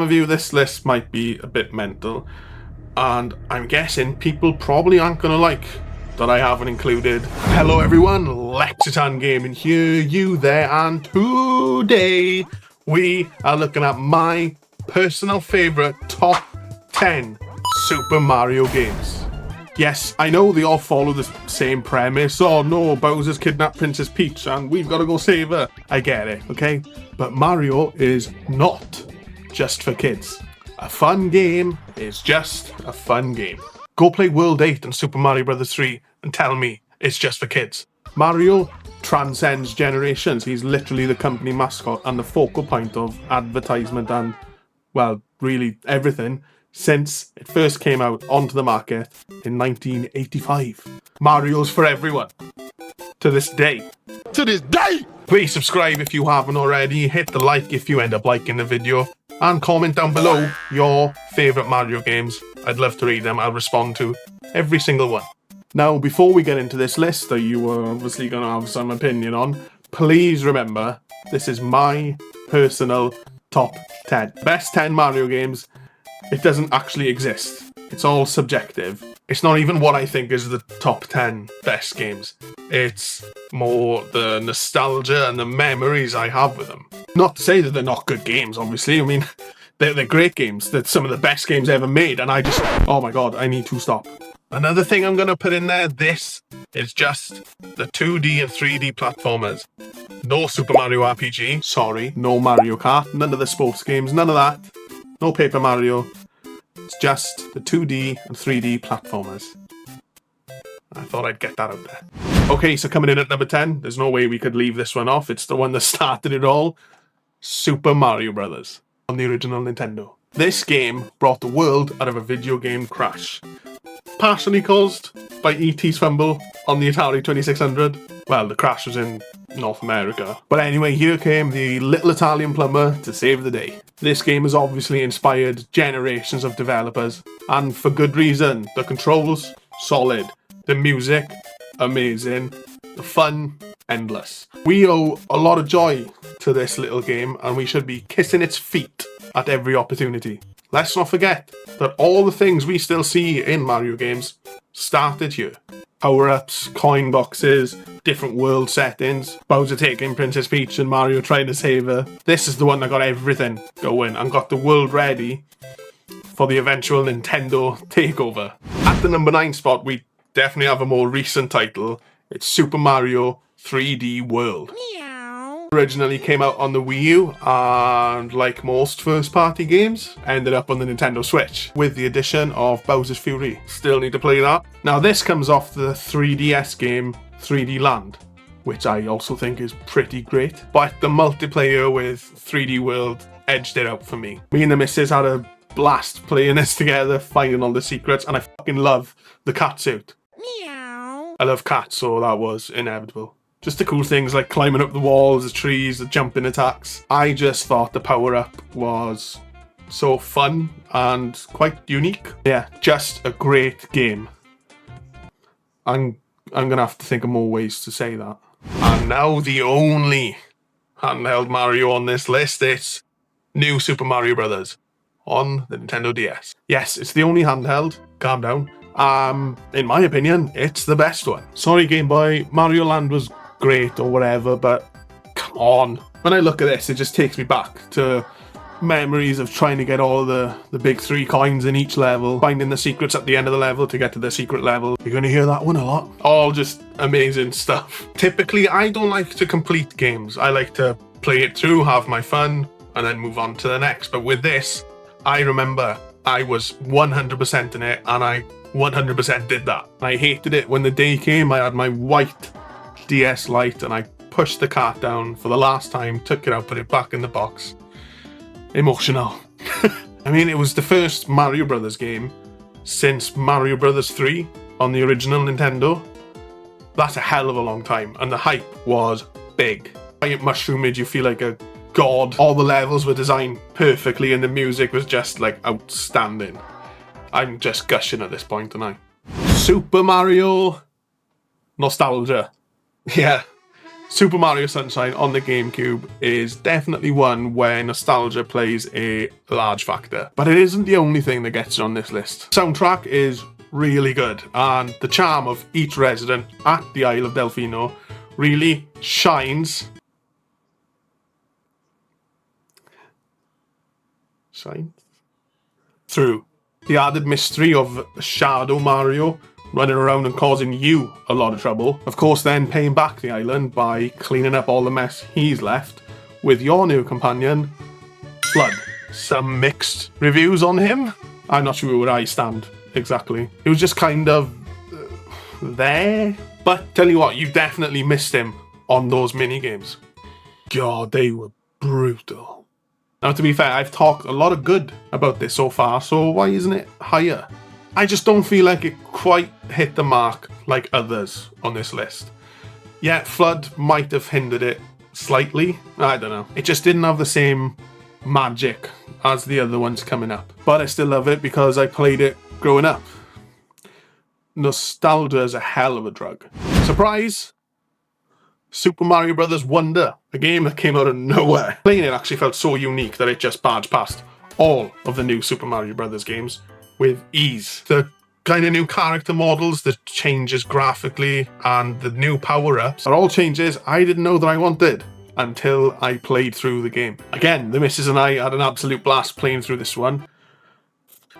some of you, this list might be a bit mental, and I'm guessing people probably aren't gonna like that I haven't included. Hello everyone, Lexitan Gaming here, you there, and today we are looking at my personal favourite top 10 Super Mario games. Yes, I know they all follow the same premise. Oh no, Bowser's kidnapped Princess Peach and we've got to go save her. I get it, okay? But Mario is not just for kids. A fun game is just a fun game. Go play World 8 and Super Mario Bros. 3 and tell me it's just for kids. Mario transcends generations. He's literally the company mascot and the focal point of advertisement and, well, really everything since it first came out onto the market in 1985. Mario's for everyone. To this day. To this day! Please subscribe if you haven't already, hit the like if you end up liking the video, and comment down below your favourite Mario games. I'd love to read them, I'll respond to every single one. Now, before we get into this list that you are obviously going to have some opinion on, please remember, this is my personal top 10. Best 10 Mario games. It doesn't actually exist. It's all subjective. It's not even what I think is the top 10 best games. It's more the nostalgia and the memories I have with them. Not to say that they're not good games, obviously. I mean, they're great games. They're some of the best games ever made, and I just... oh my god, I need to stop. Another thing I'm going to put in there, this is just the 2D and 3D platformers. No Super Mario RPG, sorry. No Mario Kart, none of the sports games, none of that. No Paper Mario. It's just the 2D and 3D platformers. I thought I'd get that out there. Okay, so coming in at number 10, there's no way we could leave this one off. It's the one that started it all. Super Mario Bros. On the original Nintendo. This game brought the world out of a video game crash. Partially caused by E.T.'s fumble on the Atari 2600. Well, the crash was in North America. But anyway, here came the little Italian plumber to save the day. This game has obviously inspired generations of developers, and for good reason. The controls, solid. The music, amazing. The fun, endless. We owe a lot of joy to this little game, and we should be kissing its feet at every opportunity. Let's not forget that all the things we still see in Mario games started here. Power-ups, coin boxes, different world settings, Bowser taking Princess Peach and Mario trying to save her. This is the one that got everything going and got the world ready for the eventual Nintendo takeover. At the number 9 spot, we definitely have a more recent title. It's Super Mario 3D World. Originally came out on the Wii U, and like most first-party games, ended up on the Nintendo Switch, with the addition of Bowser's Fury. Still need to play that. Now this comes off the 3DS game 3D Land, which I also think is pretty great, but the multiplayer with 3D World edged it out for me. Me and the missus had a blast playing this together, finding all the secrets, and I fucking love the cat suit. Meow. I love cats, so that was inevitable. Just the cool things like climbing up the walls, the trees, the jumping attacks. I just thought the power-up was so fun and quite unique. Yeah, just a great game. I'm gonna have to think of more ways to say that. And now the only handheld Mario on this list is New Super Mario Bros. On the Nintendo DS. Yes, it's the only handheld. Calm down. In my opinion, it's the best one. Sorry Game Boy, Mario Land was great or whatever, but come on. When I look at this, it just takes me back to memories of trying to get all the big 3 coins in each level, finding the secrets at the end of the level to get to the secret level. You're going to hear that one a lot. All just amazing stuff. Typically, I don't like to complete games. I like to play it through, have my fun, and then move on to the next. But with this, I remember I was 100% in it, and I 100% did that. I hated it when the day came. I had my white DS Lite and I pushed the cart down for the last time, took it out, put it back in the box. Emotional. I mean, it was the first Mario Brothers game since Mario Brothers 3 on the original Nintendo. That's a hell of a long time, and the hype was big. Giant mushroom made you feel like a god. All the levels were designed perfectly and the music was just like outstanding. I'm just gushing at this point, and Super Mario nostalgia. Yeah, Super Mario Sunshine on the GameCube is definitely one where nostalgia plays a large factor. But it isn't the only thing that gets on this list. Soundtrack is really good, and the charm of each resident at the Isle of Delfino really shines through. The added mystery of Shadow Mario running around and causing you a lot of trouble. Of course, then paying back the island by cleaning up all the mess he's left with your new companion, Flood. Some mixed reviews on him. I'm not sure where I stand exactly. It was just kind of there. But tell you what, you definitely missed him on those mini games. God, they were brutal. Now, to be fair, I've talked a lot of good about this so far, so why isn't it higher? I just don't feel like it quite hit the mark like others on this list. Yeah, Flood might have hindered it slightly. I don't know. It just didn't have the same magic as the other ones coming up. But I still love it because I played it growing up. Nostalgia is a hell of a drug. Surprise! Super Mario Bros. Wonder, a game that came out of nowhere. Playing it actually felt so unique that it just barged past all of the new Super Mario Bros. Games with ease. The kind of new character models, the changes graphically, and the new power-ups are all changes I didn't know that I wanted until I played through the game. Again, the missus and I had an absolute blast playing through this one.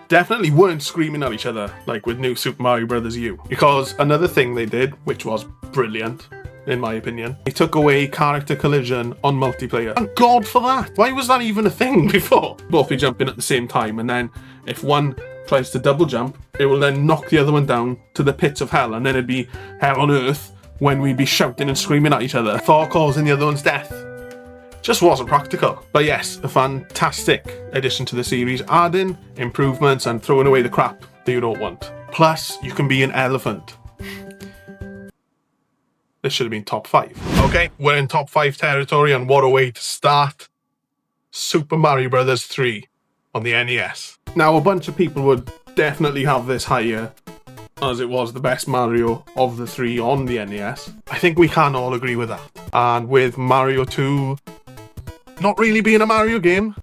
Definitely weren't screaming at each other like with new Super Mario Bros. U, because another thing they did, which was brilliant, in my opinion, they took away character collision on multiplayer. Thank God for that! Why was that even a thing before? Both be jumping at the same time, and then if one tries to double jump, it will then knock the other one down to the pits of hell, and then it'd be hell on earth when we'd be shouting and screaming at each other for causing the other one's death. Just wasn't practical. But yes, a fantastic addition to the series, adding improvements and throwing away the crap that you don't want. Plus, you can be an elephant. This should have been top 5. Okay, we're in top 5 territory, and what a way to start. Super Mario Bros. 3 on the NES. Now, a bunch of people would definitely have this higher, as it was the best Mario of the 3 on the NES. I think we can all agree with that. And with Mario 2 not really being a Mario game,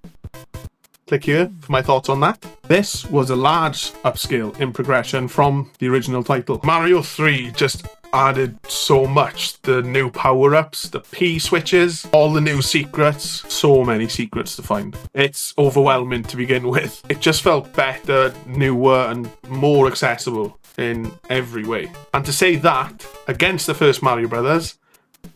click here for my thoughts on that. This was a large upscale in progression from the original title. Mario 3 just added so much. The new power-ups, the P-switches, all the new secrets. So many secrets to find. It's overwhelming to begin with. It just felt better, newer, and more accessible in every way. And to say that against the first Mario Brothers,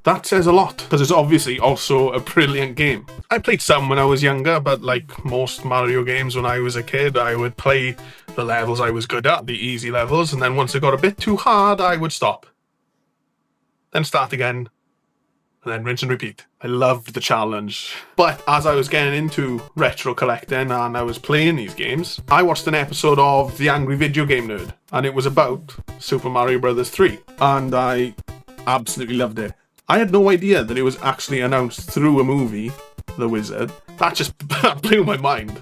that says a lot, because it's obviously also a brilliant game. I played some when I was younger, but like most Mario games when I was a kid, I would play the levels I was good at, the easy levels, and then once it got a bit too hard, I would stop. Then start again, and then rinse and repeat. I loved the challenge. But as I was getting into retro collecting and I was playing these games, I watched an episode of The Angry Video Game Nerd, and it was about Super Mario Bros. 3, and I absolutely loved it. I had no idea that it was actually announced through a movie, The Wizard. That just blew my mind.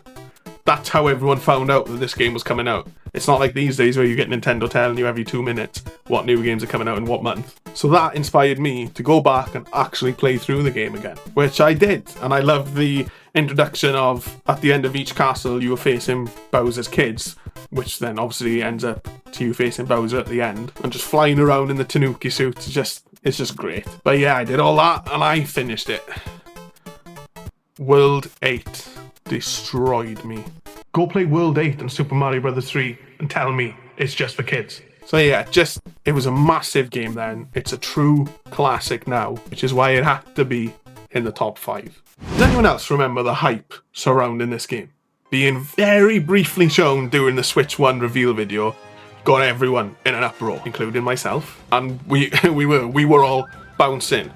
That's how everyone found out that this game was coming out. It's not like these days where you get Nintendo telling you every 2 minutes what new games are coming out in what month. So that inspired me to go back and actually play through the game again, which I did. And I loved the introduction of, at the end of each castle, you were facing Bowser's kids, which then obviously ends up to you facing Bowser at the end. And just flying around in the Tanuki suit, it's just great. But yeah, I did all that and I finished it. World 8 destroyed me. Go play World 8 and Super Mario Bros. 3 and tell me it's just for kids. So yeah, it was a massive game then. It's a true classic now, which is why it had to be in the top 5. Does anyone else remember the hype surrounding this game? Being very briefly shown during the Switch 1 reveal video got everyone in an uproar, including myself. And we were all bouncing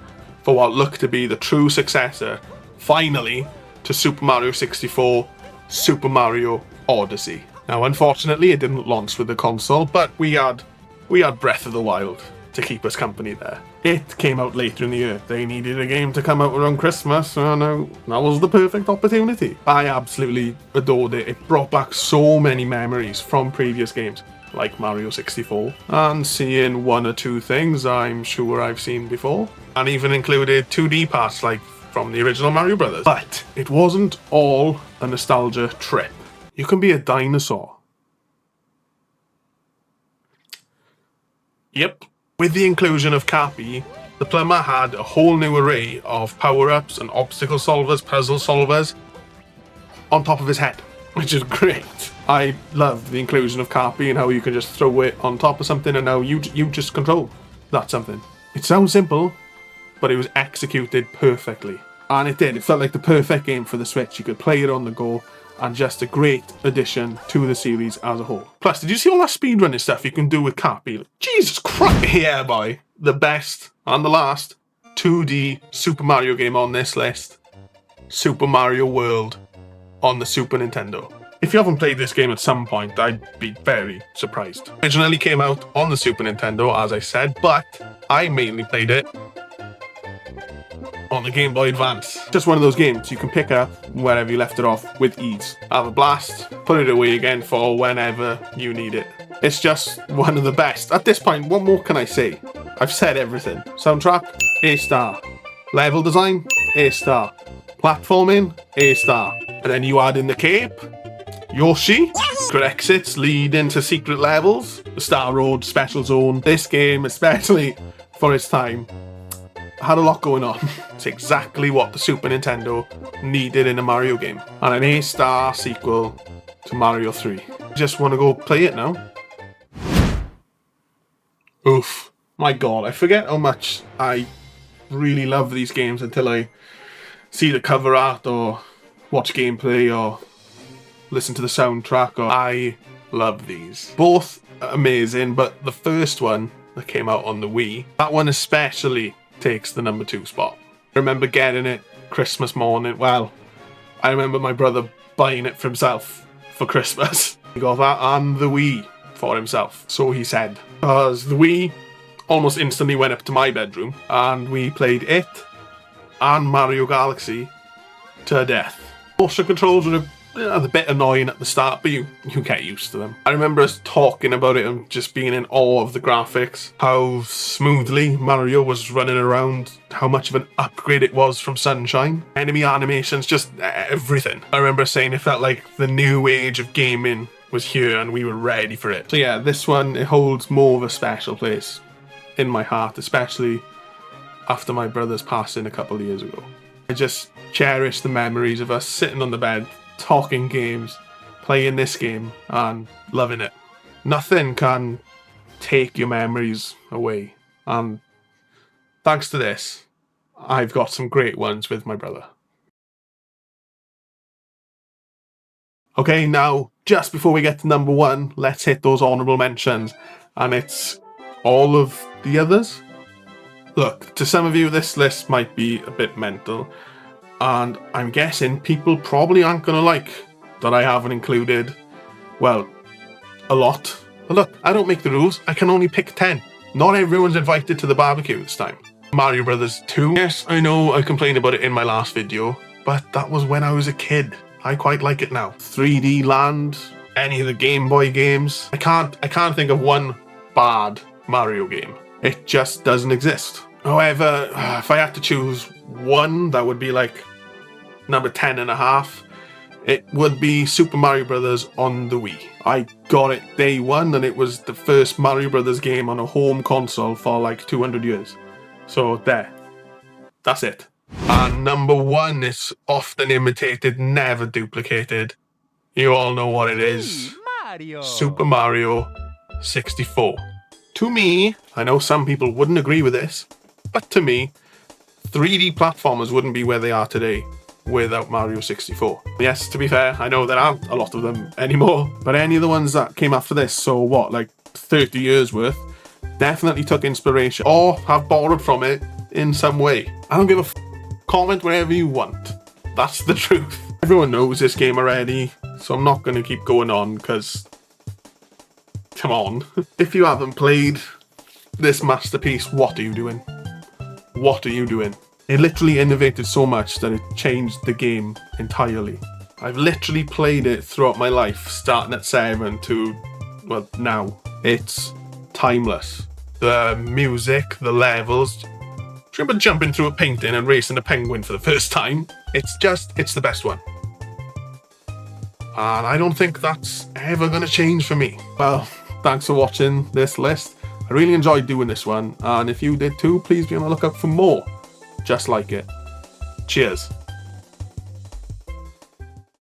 for what looked to be the true successor, finally, to Super Mario 64, Super Mario Odyssey. Now, unfortunately, it didn't launch with the console, but we had Breath of the Wild to keep us company there. It came out later in the year. They needed a game to come out around Christmas, so no, that was the perfect opportunity. I absolutely adored it. It brought back so many memories from previous games. like Mario 64, and seeing one or two things I'm sure I've seen before, and even included 2D parts like from the original Mario Brothers. But it wasn't all a nostalgia trip. You can be a dinosaur. Yep. With the inclusion of Cappy, the plumber had a whole new array of power-ups and obstacle solvers, puzzle solvers on top of his head, which is great. I love the inclusion of Cappy and how you can just throw it on top of something and now you just control that something. It sounds simple, but it was executed perfectly. And it did. It felt like the perfect game for the Switch. You could play it on the go, and just a great addition to the series as a whole. Plus, did you see all that speedrunning stuff you can do with Cappy? Jesus Christ! Yeah, boy. The best and the last 2D Super Mario game on this list. Super Mario World on the Super Nintendo. If you haven't played this game at some point, I'd be very surprised. Originally came out on the Super Nintendo, as I said, but I mainly played it on the Game Boy Advance. Just one of those games you can pick up wherever you left it off with ease. Have a blast, put it away again for whenever you need it. It's just one of the best. At this point, what more can I say? I've said everything. Soundtrack, A-star. Level design, A-star. Platforming, A-star. And then you add in the cape, Yoshi, secret exits lead into secret levels, the Star Road, Special Zone. This game, especially for its time, had a lot going on. It's exactly what the Super Nintendo needed in a Mario game. And an A-star sequel to Mario 3. Just want to go play it now. Oof. My god, I forget how much I really love these games until I see the cover art or watch gameplay or listen to the soundtrack. I love these. Both amazing, but the first one that came out on the Wii, that one especially takes the number 2 spot. I remember getting it Christmas morning. Well, I remember my brother buying it for himself for Christmas. He got that and the Wii for himself, so he said. Because the Wii almost instantly went up to my bedroom and we played it and Mario Galaxy to death. Motion controls were a bit annoying at the start, but you get used to them. I remember us talking about it and just being in awe of the graphics, how smoothly Mario was running around, how much of an upgrade it was from Sunshine. Enemy animations, just everything. I remember saying it felt like the new age of gaming was here and we were ready for it. So yeah, this one, it holds more of a special place in my heart, especially after my brother's passing a couple of years ago. I just cherish the memories of us sitting on the bed, talking games, playing this game and loving it. Nothing can take your memories away, and thanks to this, I've got some great ones with my brother. Okay, now, just before we get to number 1, let's hit those honourable mentions, and it's all of the others. Look, to some of you this list might be a bit mental, and I'm guessing people probably aren't going to like that I haven't included, well, a lot. But look, I don't make the rules, I can only pick 10. Not everyone's invited to the barbecue this time. Mario Brothers 2. Yes, I know I complained about it in my last video, but that was when I was a kid. I quite like it now. 3D Land, any of the Game Boy games. I can't think of one bad Mario game. It just doesn't exist. However, if I had to choose one, that would be like number 10 and a half. It would be Super Mario Brothers on the Wii. I got it day one and it was the first Mario Brothers game on a home console for like 200 years. So there. That's it. And number 1 is often imitated, never duplicated. You all know what it is. Mario. Super Mario 64. To me, I know some people wouldn't agree with this, but to me, 3D platformers wouldn't be where they are today without Mario 64. Yes, to be fair, I know there aren't a lot of them anymore, but any of the ones that came after this, so what, like 30 years worth, definitely took inspiration or have borrowed from it in some way. I don't give a comment wherever you want. That's the truth. Everyone knows this game already, so I'm not going to keep going on because, come on. If you haven't played this masterpiece, what are you doing? What are you doing? It literally innovated so much that it changed the game entirely. I've literally played it throughout my life, starting at 7 to, well, now. It's timeless. The music, the levels. Do you remember jumping through a painting and racing a penguin for the first time? It's the best one. And I don't think that's ever going to change for me. Well, thanks for watching this list. I really enjoyed doing this one, and if you did too, please be on the lookout for more just like it. Cheers.